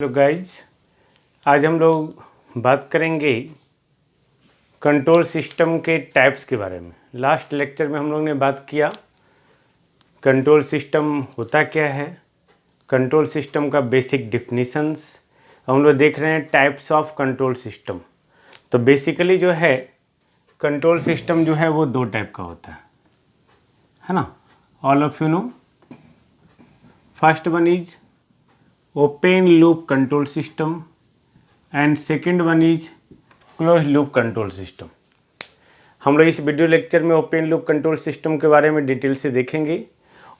Hello guys, आज हम लोग बात करेंगे कंट्रोल सिस्टम के टाइप्स के बारे में। लास्ट लेक्चर में हम लोग ने बात किया कंट्रोल सिस्टम होता क्या है, कंट्रोल सिस्टम का बेसिक डिफिनीशंस। हम लोग देख रहे हैं टाइप्स ऑफ कंट्रोल सिस्टम। तो बेसिकली जो है कंट्रोल सिस्टम जो है वो दो टाइप का होता है ना। All of you no. First one is open loop control system and second one is closed loop control system। हम लोग इस वीडियो लेक्चर में ओपन लूप कंट्रोल सिस्टम के बारे में डिटेल से देखेंगे।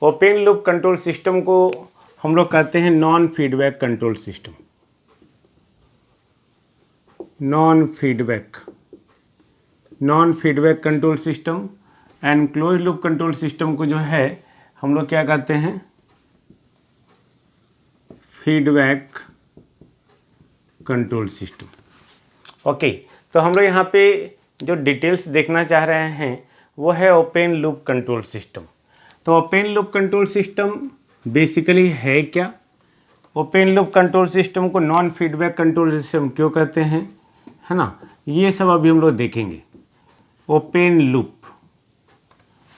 ओपन लूप कंट्रोल सिस्टम को हम लोग कहते हैं non feedback control system. Non feedback control system and close loop control system को जो है हम लोग क्या कहते हैं, फीडबैक कंट्रोल सिस्टम। ओके, तो हम लोग यहाँ पे जो डिटेल्स देखना चाह रहे हैं वो है ओपन लूप कंट्रोल सिस्टम। तो open loop control system basically है क्या, ओपन लूप कंट्रोल सिस्टम को नॉन फीडबैक कंट्रोल सिस्टम क्यों कहते हैं, है ना, ये सब अभी हम लोग देखेंगे। Open loop,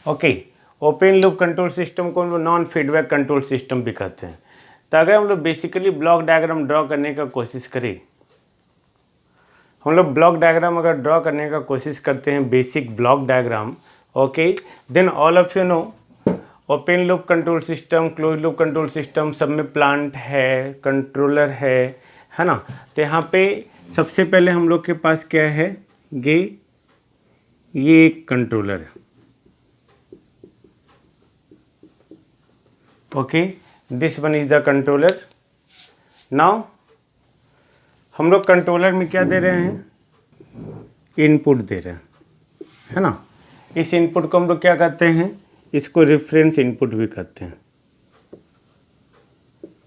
okay, open loop control system को हम लोग नॉन फीडबैक कंट्रोल सिस्टम भी कहते हैं। तो अगर हम लोग बेसिकली ब्लॉक डायग्राम ड्रॉ करने का कोशिश करें, हम लोग ब्लॉक डायग्राम अगर ड्रॉ करने का कोशिश करते हैं, basic block diagram, okay, then all of you know open loop control system, close loop control system सब में प्लांट है, कंट्रोलर है ना। तो यहाँ पे सबसे पहले हम लोग के पास क्या है, ये एक कंट्रोलर है। Okay, this one is the controller. Now हम लोग कंट्रोलर में क्या दे रहे हैं, इनपुट दे रहे हैं, है ना। इस इनपुट को हम लोग क्या कहते हैं, इसको रेफरेंस इनपुट भी कहते हैं।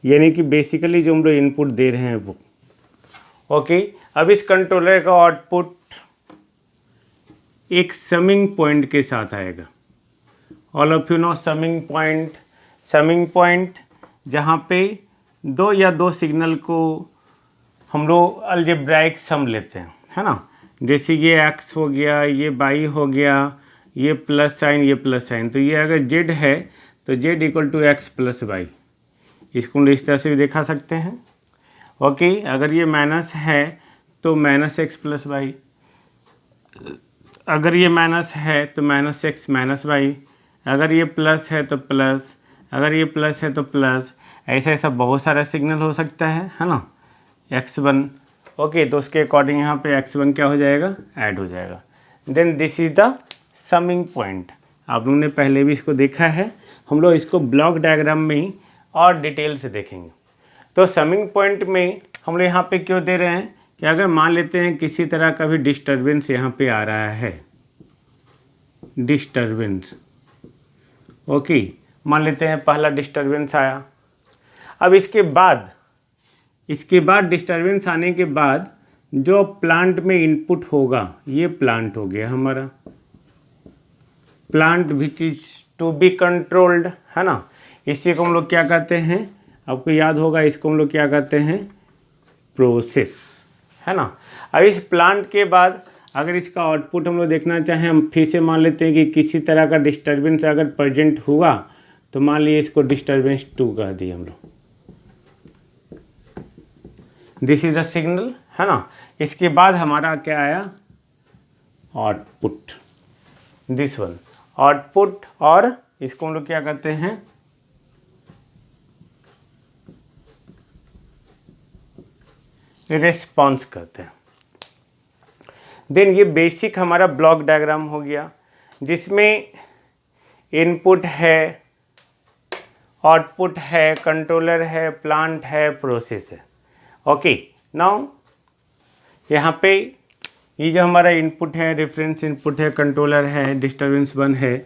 यानी कि बेसिकली जो हम लोग इनपुट दे रहे हैं वो। ओके, अब इस कंट्रोलर का आउटपुट एक समिंग पॉइंट के साथ आएगा। All of you no summing point जहाँ पे दो सिग्नल को हम लोग अलजेब्राइक सम लेते हैं, है ना। जैसे ये x हो गया, ये y हो गया, ये प्लस साइन, ये प्लस साइन। तो ये अगर z है तो z equal to x plus y, इसको हम इस तरह से भी दिखा सकते हैं। ओके, अगर ये माइनस है तो माइनस एक्स प्लस वाई, अगर ये माइनस है तो माइनस एक्स माइनस वाई, अगर ये प्लस है तो प्लस, अगर ये प्लस है तो प्लस। ऐसा बहुत सारा सिग्नल हो सकता है ना। x1, ओके, तो उसके अकॉर्डिंग यहाँ पे x1 क्या हो जाएगा, ऐड हो जाएगा। Then this is the summing point. आप लोगों ने पहले भी इसको देखा है, हम लोग इसको ब्लॉक डायग्राम में ही और डिटेल से देखेंगे। तो समिंग पॉइंट में हम लोग यहाँ पे क्यों दे रहे हैं कि अगर मान लेते हैं किसी तरह का भी डिस्टर्बेंस यहाँ पे आ रहा है, डिस्टर्बेंस, ओके, मान लेते हैं पहला डिस्टर्बेंस आया। अब इसके बाद डिस्टर्बेंस आने के बाद जो प्लांट में इनपुट होगा, ये प्लांट हो गया हमारा, plant which is to be controlled, है ना। इसी को हम लोग क्या कहते हैं, आपको याद होगा, इसको हम लोग क्या कहते हैं, प्रोसेस, है ना। अब इस प्लांट के बाद अगर इसका आउटपुट हम लोग देखना चाहें, हम फिर से मान लेते हैं कि किसी तरह का डिस्टर्बेंस अगर प्रेजेंट हुआ तो मान लीजिए इसको डिस्टर्बेंस 2 कह दिए हम लोग। दिस इज द सिग्नल, है ना। इसके बाद हमारा क्या आया, आउटपुट, दिस वन आउटपुट, और इसको हम लोग क्या कहते हैं, रिस्पॉन्स कहते हैं। देन ये बेसिक हमारा ब्लॉक डायग्राम हो गया, जिसमें इनपुट है, आउटपुट है, कंट्रोलर है, प्लांट है, प्रोसेस है। ओके, नाउ यहाँ पे ये जो हमारा इनपुट है, रेफरेंस इनपुट है, कंट्रोलर है, डिस्टर्बेंस 1 है।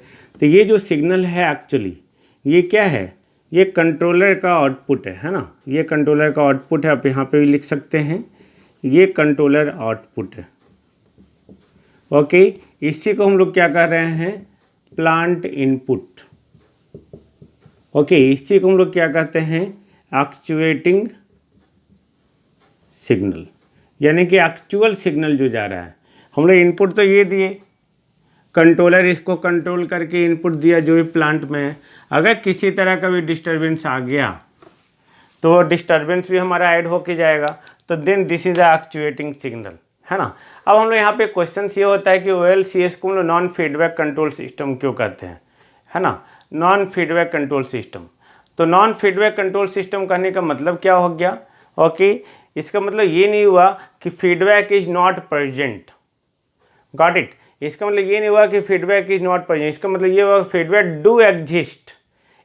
तो ये जो सिग्नल है एक्चुअली ये क्या है, ये कंट्रोलर का आउटपुट है ना। ये कंट्रोलर का आउटपुट है, आप यहाँ पे भी लिख सकते हैं, ये कंट्रोलर आउटपुट है। ओके, इसी को हम लोग क्या कर रहे हैं, प्लांट इनपुट। ओके, इसी को हम लोग क्या कहते हैं, एक्चुएटिंग सिग्नल, यानी कि एक्चुअल सिग्नल जो जा रहा है। हम लोग इनपुट तो ये दिए, कंट्रोलर इसको कंट्रोल करके इनपुट दिया जो भी प्लांट में है। अगर किसी तरह का भी डिस्टर्बेंस आ गया तो डिस्टर्बेंस भी हमारा ऐड होके जाएगा, तो then this is the actuating signal, है ना। अब हम लोग यहाँ पे क्वेश्चन ये होता है कि OLCS को हम लोग नॉन फीडबैक कंट्रोल सिस्टम क्यों कहते हैं, है ना, नॉन फीडबैक कंट्रोल सिस्टम। तो नॉन फीडबैक कंट्रोल सिस्टम कहने का मतलब क्या हो गया, ओके, इसका मतलब ये नहीं हुआ कि feedback is not present, got it. इसका मतलब ये नहीं हुआ कि फीडबैक इज नॉट प्रेजेंट, इसका मतलब ये हुआ feedback do exist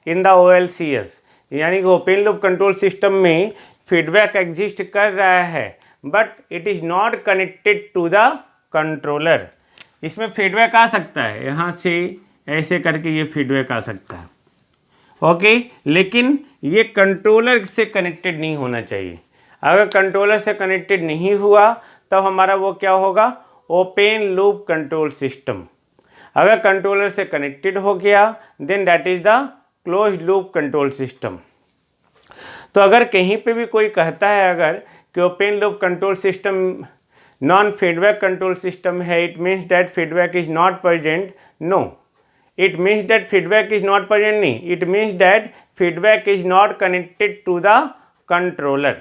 in the OLCS, यानी कि ओपन लूप कंट्रोल सिस्टम में फीडबैक एग्जिस्ट कर रहा है but it is not connected to the controller. इसमें फीडबैक आ सकता है, यहाँ से ऐसे करके ये फीडबैक आ सकता है, ओके, लेकिन ये कंट्रोलर से कनेक्टेड नहीं होना चाहिए। अगर कंट्रोलर से कनेक्टेड नहीं हुआ तब हमारा वो क्या होगा, ओपन लूप कंट्रोल सिस्टम। अगर कंट्रोलर से कनेक्टेड हो गया then that is the closed loop control system. तो अगर कहीं पे भी कोई कहता है अगर कि open loop control system non feedback control system है, it means that feedback is not present, no, it means that feedback is not present नहीं, it means that feedback is not connected to the controller,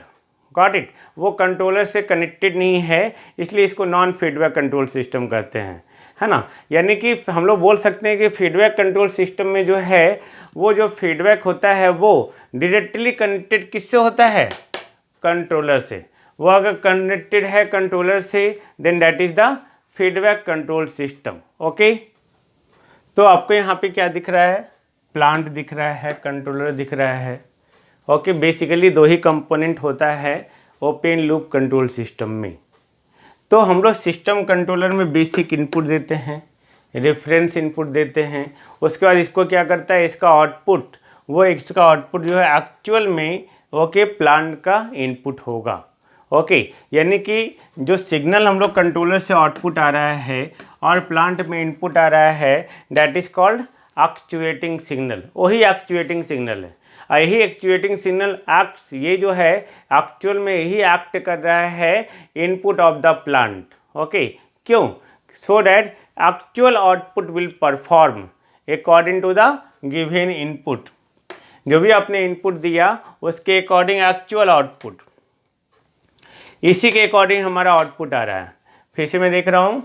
got it. वो controller से connected नहीं है, इसलिए इसको non feedback control system कहते हैं, है ना। यानी कि हम लोग बोल सकते हैं कि फीडबैक कंट्रोल सिस्टम में जो है वो जो फीडबैक होता है वो डायरेक्टली कनेक्टेड किससे होता है, कंट्रोलर से। वो अगर कनेक्टेड है कंट्रोलर से then that is the feedback control system, okay. तो आपको यहाँ पे क्या दिख रहा है, प्लांट दिख रहा है, कंट्रोलर दिख रहा है, ओके। बेसिकली दो ही कंपोनेंट होता है ओपन लूप कंट्रोल सिस्टम में। तो हम लोग सिस्टम कंट्रोलर में बेसिक इनपुट देते हैं, रेफरेंस इनपुट देते हैं, उसके बाद इसको क्या करता है, इसका आउटपुट, वो इसका आउटपुट जो है एक्चुअल में ओके प्लांट का इनपुट होगा, ओके। यानी कि जो सिग्नल हम लोग कंट्रोलर से आउटपुट आ रहा है और प्लांट में इनपुट आ रहा है that is called actuating signal, वही एक्चुएटिंग सिग्नल है। यही एक्चुएटिंग सिग्नल एक्ट्स, ये जो है एक्चुअल में यही एक्ट कर रहा है input of the plant, okay. क्यों, so that actual output will perform according to the given input. जो भी आपने इनपुट दिया उसके अकॉर्डिंग एक्चुअल आउटपुट, इसी के अकॉर्डिंग हमारा आउटपुट आ रहा है। फिर से मैं देख रहा हूँ,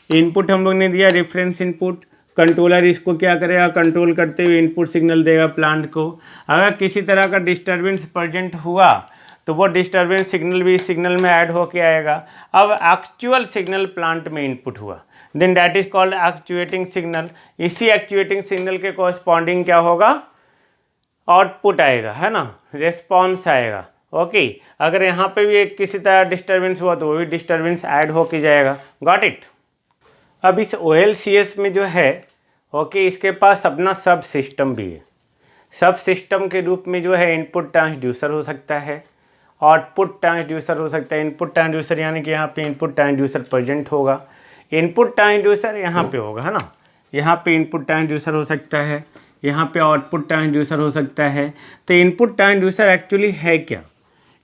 इनपुट हम लोग ने दिया रेफरेंस इनपुट, कंट्रोलर इसको क्या करेगा, कंट्रोल करते हुए इनपुट सिग्नल देगा प्लांट को। अगर किसी तरह का डिस्टर्बेंस प्रेजेंट हुआ तो वो डिस्टर्बेंस सिग्नल भी इस सिग्नल में ऐड होके आएगा। अब एक्चुअल सिग्नल प्लांट में इनपुट हुआ then that is called actuating signal. इसी एक्चुएटिंग सिग्नल के कॉरस्पॉन्डिंग क्या होगा, आउटपुट आएगा, है ना, रिस्पॉन्स आएगा, ओके। अगर यहाँ पे भी किसी तरह डिस्टर्बेंस हुआ तो वो भी डिस्टर्बेंस ऐड होके जाएगा, गॉट इट। अब इस OLCS में जो है ओके इसके पास अपना सब सिस्टम भी है। सब सिस्टम के रूप में जो है इनपुट ट्रांसड्यूसर हो सकता है, आउटपुट ट्रांसड्यूसर हो सकता है। इनपुट ट्रांसड्यूसर यानी कि यहाँ पे इनपुट ट्रांसड्यूसर प्रेजेंट होगा, इनपुट ट्रांसड्यूसर यहाँ पे होगा, है ना। यहाँ पे इनपुट ट्रांसड्यूसर हो सकता है, यहाँ पे आउटपुट ट्रांसड्यूसर हो सकता है। तो इनपुट ट्रांसड्यूसर एक्चुअली है क्या,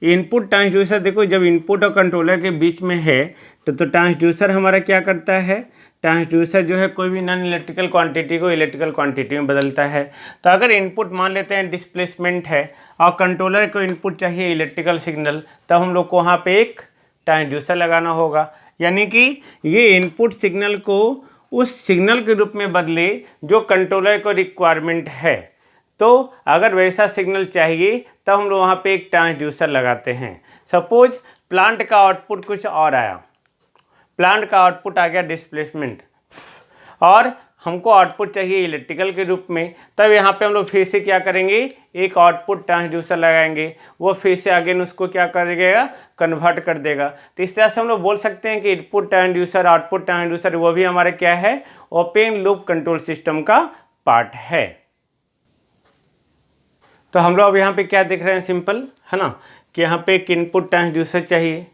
इनपुट ट्रांसड्यूसर देखो जब इनपुट और कंट्रोलर के बीच में है तो ट्रांसड्यूसर हमारा क्या करता है, ट्रांसड्यूसर जो है कोई भी नॉन इलेक्ट्रिकल क्वांटिटी को इलेक्ट्रिकल क्वांटिटी में बदलता है। तो अगर इनपुट मान लेते हैं डिस्प्लेसमेंट है और कंट्रोलर को इनपुट चाहिए इलेक्ट्रिकल सिग्नल, तब हम लोग को वहाँ पे एक ट्रांसड्यूसर लगाना होगा, यानी कि ये इनपुट सिग्नल को उस सिग्नल के रूप में बदले जो कंट्रोलर को रिक्वायरमेंट है। तो अगर वैसा सिग्नल चाहिए तब हम लोग वहाँ पे एक ट्रांसड्यूसर लगाते हैं। सपोज प्लांट का आउटपुट कुछ और आया, प्लांट का आउटपुट आ गया डिस्प्लेसमेंट और हमको आउटपुट चाहिए इलेक्ट्रिकल के रूप में, तब यहाँ पे हम लोग फिर से क्या करेंगे, एक आउटपुट ट्रांसड्यूसर लगाएंगे, वो फिर से अगेन उसको क्या करेगा, कन्वर्ट कर देगा। तो इस तरह से हम लोग बोल सकते हैं कि इनपुट ट्रांसड्यूसर आउटपुट ट्रांसड्यूसर वो भी हमारे क्या है, ओपन लूप कंट्रोल सिस्टम का पार्ट है। तो हम लोग अब यहाँ पे क्या देख रहे हैं, सिंपल है ना, कि यहाँ पे एक इनपुट ट्रांसड्यूसर चाहिए,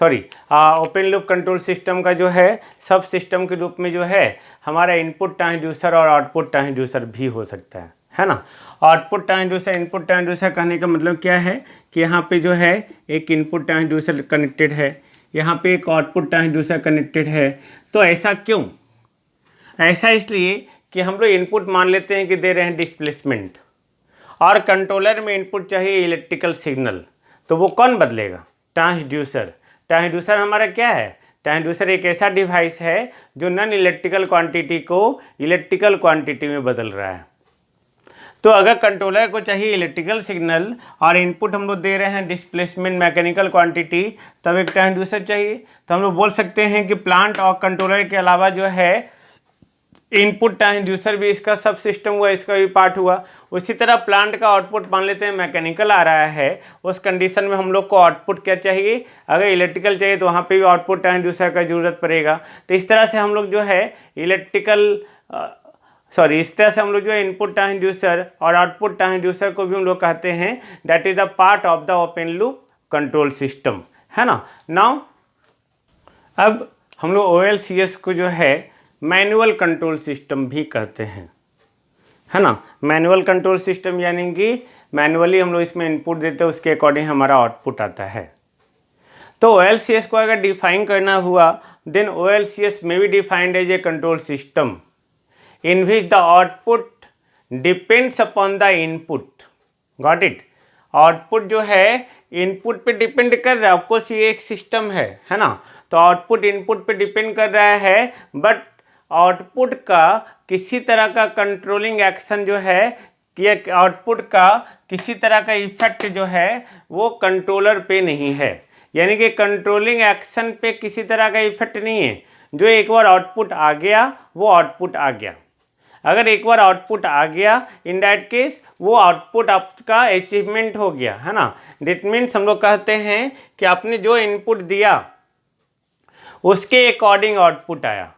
sorry open loop control system का जो है सब सिस्टम के रूप में जो है हमारा इनपुट ट्रांसड्यूसर और आउटपुट ट्रांसड्यूसर भी हो सकता है ना। आउटपुट ट्रांसड्यूसर इनपुट ट्रांसड्यूसर कहने का मतलब क्या है कि यहाँ पे जो है एक इनपुट ट्रांसड्यूसर कनेक्टेड है, यहाँ पे एक आउटपुट ट्रांसड्यूसर कनेक्टेड है। तो ऐसा क्यों? ऐसा इसलिए कि हम लोग इनपुट मान लेते हैं कि दे रहे हैं डिस्प्लेसमेंट, और कंट्रोलर में इनपुट चाहिए इलेक्ट्रिकल सिग्नल, तो वो कौन बदलेगा? ट्रांसड्यूसर। ट्रांसड्यूसर हमारा क्या है? ट्रांसड्यूसर एक ऐसा डिवाइस है जो नॉन इलेक्ट्रिकल क्वांटिटी को इलेक्ट्रिकल क्वांटिटी में बदल रहा है। तो अगर कंट्रोलर को चाहिए इलेक्ट्रिकल सिग्नल और इनपुट हम लोग दे रहे हैं डिस्प्लेसमेंट मैकेनिकल क्वांटिटी, तब एक ट्रांसड्यूसर चाहिए। तो हम लोग बोल सकते हैं कि प्लांट और कंट्रोलर के अलावा जो है इनपुट ट्रांसड्यूसर भी इसका सब सिस्टम हुआ, इसका भी पार्ट हुआ। उसी तरह प्लांट का आउटपुट मान लेते हैं मैकेनिकल आ रहा है, उस कंडीशन में हम लोग को आउटपुट क्या चाहिए? अगर इलेक्ट्रिकल चाहिए तो वहाँ पे भी आउटपुट ट्रांसड्यूसर का ज़रूरत पड़ेगा। तो इस तरह से हम लोग जो है इस तरह से हम लोग जो है इनपुट ट्रांसड्यूसर और आउटपुट ट्रांसड्यूसर को भी हम लोग कहते हैं that is the part of the open loop control system, है ना। नाउ अब हम लोग OLCS को जो है मैनुअल कंट्रोल सिस्टम भी कहते हैं, है ना। मैनुअल कंट्रोल सिस्टम यानी कि मैनुअली हम लोग इसमें इनपुट देते हैं, उसके अकॉर्डिंग हमारा आउटपुट आता है। तो OLCS को अगर डिफाइन करना हुआ देन OLCS में be defined as a control system in which the output depends upon the input. Got it? Output जो है इनपुट पे डिपेंड कर रहा है, ऑफकोर्स ये एक सिस्टम है ना। तो आउटपुट इनपुट पे डिपेंड कर रहा है, बट आउटपुट का किसी तरह का कंट्रोलिंग एक्शन जो है, कि आउटपुट का किसी तरह का इफेक्ट जो है वो कंट्रोलर पे नहीं है। यानी कि कंट्रोलिंग एक्शन पे किसी तरह का इफेक्ट नहीं है। जो एक बार आउटपुट आ गया वो आउटपुट आ गया। अगर एक बार आउटपुट आ गया इन दैट केस वो आउटपुट आपका अचीवमेंट हो गया, है ना। दैट मीन्स हम लोग कहते हैं कि आपने जो इनपुट दिया उसके अकॉर्डिंग आउटपुट आया।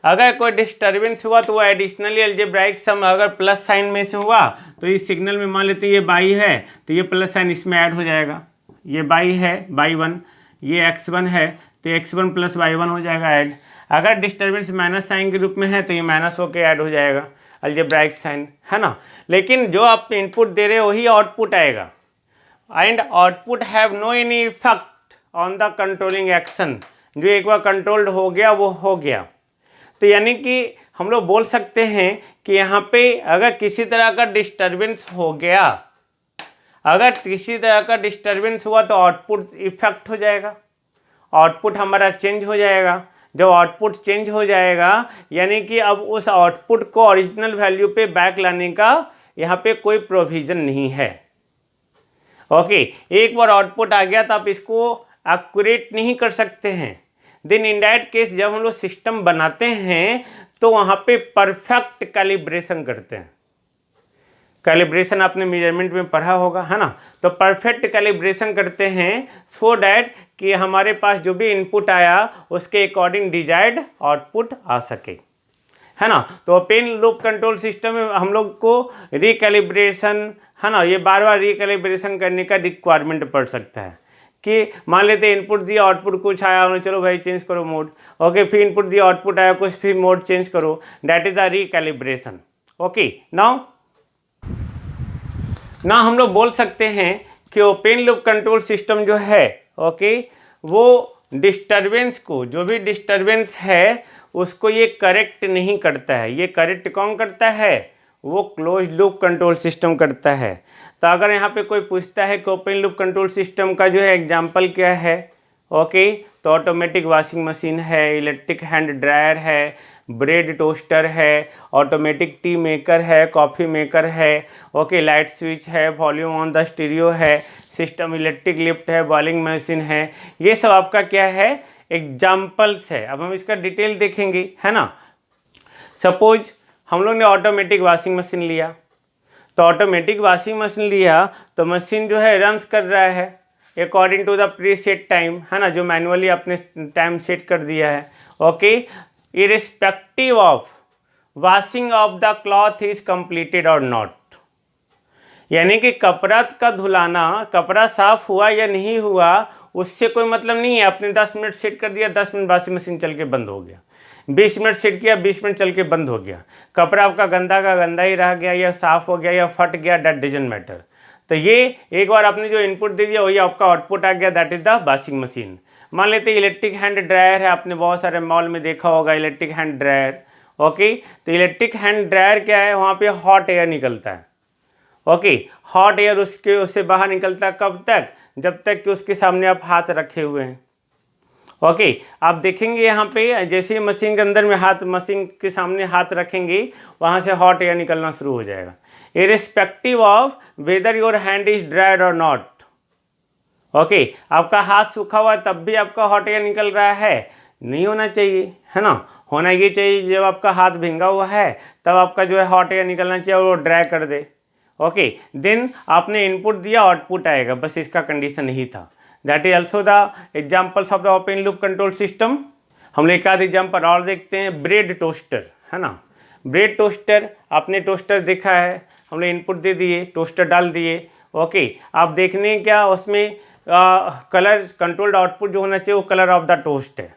अगर कोई डिस्टर्बेंस हुआ तो वो एडिशनली अलजेब्राइक सम अगर प्लस साइन में से हुआ तो इस सिग्नल में मान लेते हैं ये बाई है तो ये प्लस साइन इसमें ऐड हो जाएगा। ये बाई है बाई 1, ये x1 है तो x1 प्लस y1 हो जाएगा ऐड। अगर डिस्टर्बेंस माइनस साइन के रूप में है तो ये माइनस होकर ऐड हो जाएगा अलजेब्राइक साइन, है ना। लेकिन जो आप इनपुट दे रहे हो वही आउटपुट आएगा। And output have no any effect on the controlling action. जो एक बार कंट्रोल्ड हो गया वो हो गया। तो यानी कि हम लोग बोल सकते हैं कि यहाँ पे अगर किसी तरह का डिस्टर्बेंस हो गया, अगर किसी तरह का डिस्टर्बेंस हुआ तो आउटपुट इफेक्ट हो जाएगा, आउटपुट हमारा चेंज हो जाएगा। जब आउटपुट चेंज हो जाएगा यानी कि अब उस आउटपुट को ओरिजिनल वैल्यू पे बैक लाने का यहाँ पे कोई प्रोविज़न नहीं है। ओके, एक बार आउटपुट आ गया तो आप इसको एक्यूरेट नहीं कर सकते हैं। देन इन दैट केस जब हम लोग सिस्टम बनाते हैं तो वहाँ पे परफेक्ट कैलिब्रेशन करते हैं। कैलिब्रेशन आपने मेजरमेंट में पढ़ा होगा, है ना। तो परफेक्ट कैलिब्रेशन करते हैं सो डैट कि हमारे पास जो भी इनपुट आया उसके अकॉर्डिंग डिजायर्ड आउटपुट आ सके, है ना। तो ओपन लूप कंट्रोल सिस्टम में हम लोग को रिकैलिब्रेशन, है ना, ये बार बार रिकैलिब्रेशन करने का रिक्वायरमेंट पड़ सकता है। कि मान लेते हैं इनपुट दिया आउटपुट कुछ आया उन्हें, चलो भाई चेंज करो मोड। ओके, फिर इनपुट दिया आउटपुट आया कुछ, फिर मोड चेंज करो। That is the recalibration. Okay, now हम लोग बोल सकते हैं कि ओपन लूप कंट्रोल सिस्टम जो है, ओके, वो डिस्टर्बेंस को, जो भी डिस्टर्बेंस है उसको ये करेक्ट नहीं करता है। ये करेक्ट कौन करता है? वो क्लोज लूप कंट्रोल सिस्टम करता है। तो अगर यहाँ पे कोई पूछता है कि ओपन लूप कंट्रोल सिस्टम का जो है एग्जाम्पल क्या है, ओके, तो ऑटोमेटिक वॉशिंग मशीन है, इलेक्ट्रिक हैंड ड्रायर है, ब्रेड टोस्टर है, ऑटोमेटिक टी मेकर है, कॉफ़ी मेकर है, ओके, लाइट स्विच है, वॉल्यूम ऑन द स्टीरियो है, सिस्टम इलेक्ट्रिक लिफ्ट है, बॉइलिंग मशीन है। ये सब आपका क्या है? एग्जाम्पल्स है। अब हम इसका डिटेल देखेंगे, है ना। सपोज हम लोग ने ऑटोमेटिक वॉशिंग मशीन लिया, तो ऑटोमेटिक वॉशिंग मशीन लिया तो मशीन जो है रन्स कर रहा है according to the preset time, है ना, जो मैनुअली आपने टाइम सेट कर दिया है। Okay, irrespective of washing of the cloth is completed और नॉट। यानी कि कपड़ा का धुलाना, कपड़ा साफ हुआ या नहीं हुआ उससे कोई मतलब नहीं है। आपने 10 मिनट सेट कर दिया, 10 मिनट वॉशिंग मशीन चल के बंद हो गया। 20 मिनट सेट किया, 20 मिनट चल के बंद हो गया, कपड़ा आपका गंदा का गंदा ही रह गया या साफ़ हो गया या फट गया, दैट डजंट मैटर। तो ये एक बार आपने जो इनपुट दे दिया वही आपका आउटपुट आ गया, that is the washing machine. मान लेते हैं इलेक्ट्रिक हैंड ड्रायर है, आपने बहुत सारे मॉल में देखा होगा इलेक्ट्रिक हैंड ड्रायर। ओके, तो इलेक्ट्रिक हैंड ड्रायर क्या है, वहाँ पे हॉट एयर निकलता है। ओके, हॉट एयर उससे बाहर निकलता है कब तक, जब तक कि उसके सामने आप हाथ रखे हुए हैं। ओके, आप देखेंगे यहाँ पे जैसे ही मशीन के अंदर में हाथ, मशीन के सामने हाथ रखेंगे वहाँ से हॉट एयर निकलना शुरू हो जाएगा, irrespective of whether your hand is dried और नॉट। ओके, आपका हाथ सूखा हुआ है तब भी आपका हॉट एयर निकल रहा है, नहीं होना चाहिए, है ना। होना ये चाहिए जब आपका हाथ भींगा हुआ है तब आपका जो है हॉट एयर निकलना चाहिए और वो ड्राई कर दे। ओके, देन आपने इनपुट दिया, आउटपुट आएगा, बस इसका कंडीशन ही था। That is also the examples of the open loop control system. हम लोग एक आध एग्जाम्पल और देखते हैं, ब्रेड टोस्टर, है ना। ब्रेड टोस्टर, आपने टोस्टर देखा है, हम लोग इनपुट दे दिए, टोस्टर डाल दिए। ओके, आप देखने क्या उसमें कलर कंट्रोल्ड आउटपुट जो होना चाहिए वो कलर ऑफ द टोस्ट है।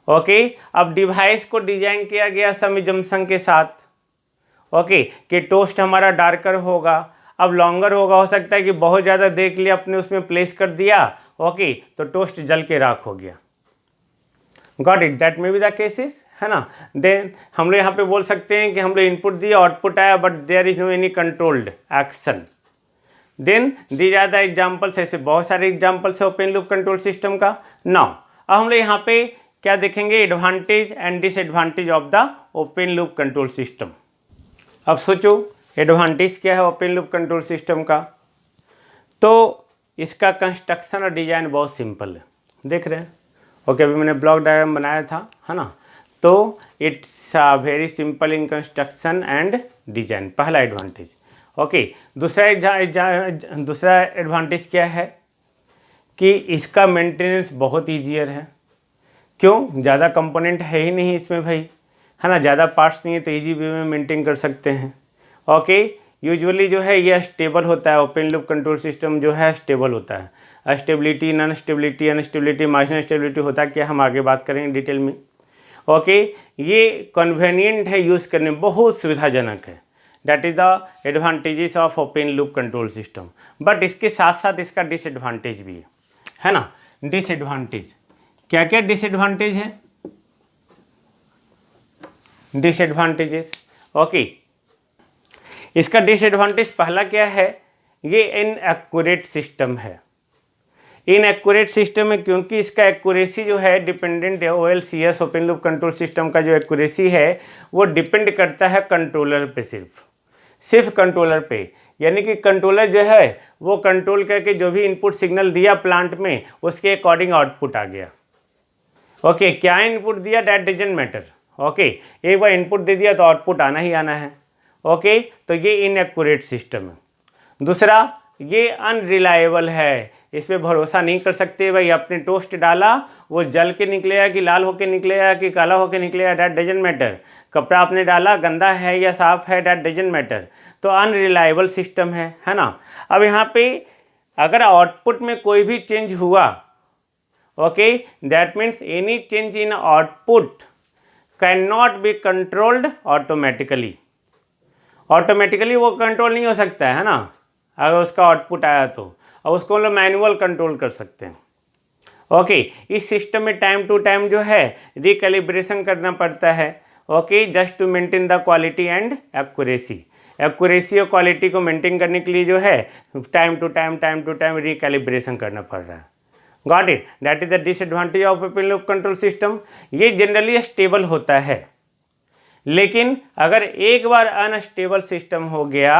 ओके, अब डिवाइस को डिजाइन किया गया सम जम्पशन के साथ। ओके, कि टोस्ट हमारा डार्कर होगा, अब लॉन्गर होगा, हो सकता है कि बहुत ज़्यादा देर के लिए अपने उसमें प्लेस कर दिया। ओके, तो टोस्ट जल के राख हो गया। Got it, that may be the cases, है ना। देन हम लोग यहाँ पे बोल सकते हैं कि हम लोग इनपुट दिया, आउटपुट आया, but there is no any controlled action. Then these are the examples, ऐसे बहुत सारे एग्जाम्पल्स है ओपन लूप कंट्रोल सिस्टम का। नाउ अब हम लोग यहाँ पे क्या देखेंगे, advantage and disadvantage of the open loop control system. अब सोचो एडवांटेज क्या है ओपन लूप कंट्रोल सिस्टम का। तो इसका कंस्ट्रक्शन और डिज़ाइन बहुत सिंपल है, देख रहे हैं। ओके, अभी मैंने ब्लॉक डायग्राम बनाया था, है ना। तो it's very simple in construction and design, पहला एडवांटेज। ओके, दूसरा एडवांटेज क्या है कि इसका मेंटेनेंस बहुत ईजियर है। क्यों, ज़्यादा कंपोनेंट है ही नहीं इसमें भाई, है ना, ज़्यादा पार्ट्स नहीं है, तो इजी वे में मेंटेन कर सकते हैं। ओके, यूजुअली जो है ये स्टेबल होता है, ओपन लूप कंट्रोल सिस्टम जो है स्टेबल होता है। Stability, non stability, unstability, marginal stability होता है क्या, हम आगे बात करेंगे डिटेल में। ओके, ये कन्वीनियंट है यूज़ करने में, बहुत सुविधाजनक है। That is the advantages of open loop control system. But इसके साथ साथ इसका डिसएडवांटेज भी है ना। डिसएडवांटेज क्या क्या डिसएडवांटेज है, डिसएडवांटेजेस। ओके, इसका डिसएडवांटेज पहला क्या है, ये इनएक्यूरेट सिस्टम है। इनएक्यूरेट सिस्टम है क्योंकि इसका एक्यूरेसी जो है डिपेंडेंट है, OLCS open loop control system का जो एक्यूरेसी है वो डिपेंड करता है कंट्रोलर पे, सिर्फ कंट्रोलर पे। यानी कि कंट्रोलर जो है वो कंट्रोल करके जो भी इनपुट सिग्नल दिया प्लांट में उसके अकॉर्डिंग आउटपुट आ गया। ओके, क्या इनपुट दिया दैट डजंट मैटर। ओके, एक बार इनपुट दे दिया तो आउटपुट आना ही आना है। ओके, तो ये इनएक्यूरेट सिस्टम है। दूसरा, ये अनरिलायबल है, इस पर भरोसा नहीं कर सकते भाई। आपने टोस्ट डाला, वो जल के निकलेगा कि लाल होके निकलेगा कि काला होके निकलेगा, दैट डजंट मैटर। कपड़ा आपने डाला, गंदा है या साफ़ है, दैट डजंट मैटर। तो अनरिलायबल सिस्टम है ना। अब यहाँ पे अगर आउटपुट में कोई भी चेंज हुआ, okay, that means any change in output can not be controlled automatically. Automatically वो कंट्रोल नहीं हो सकता है ना, अगर उसका आउटपुट आया तो, और उसको हम लोग मैनुअल कंट्रोल कर सकते हैं। ओके, इस सिस्टम में टाइम टू टाइम जो है रिकैलिब्रेशन करना पड़ता है। Okay, just to maintain the quality and accuracy. Accuracy और क्वालिटी को मेंटेन करने के लिए जो है टाइम टू टाइम रिकैलिब्रेशन करना पड़ रहा है। Got it, that is the disadvantage of open loop control system. ये जनरली स्टेबल होता है, लेकिन अगर एक बार अनस्टेबल सिस्टम हो गया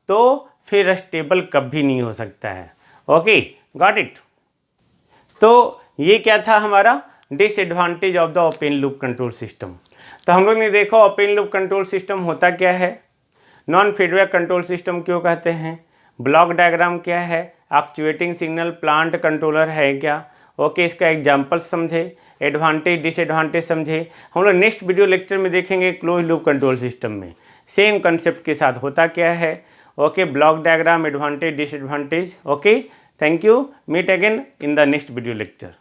तो फिर स्टेबल कभी नहीं हो सकता है। Okay, got it. तो ये क्या था हमारा disadvantage of the open loop control system. तो हम लोग ने देखा ओपन लूप कंट्रोल सिस्टम होता क्या है, नॉन फीडबैक कंट्रोल सिस्टम क्यों कहते हैं, ब्लॉक डायग्राम क्या है, एक्चुएटिंग सिग्नल प्लांट कंट्रोलर है क्या। ओके, इसका एग्जाम्पल समझे, एडवांटेज डिसएडवांटेज समझे। हम लोग नेक्स्ट वीडियो लेक्चर में देखेंगे क्लोज लूप कंट्रोल सिस्टम में सेम कंसेप्ट के साथ होता क्या है। Okay, block diagram, advantage disadvantage. Okay, thank you, meet again in the next video lecture.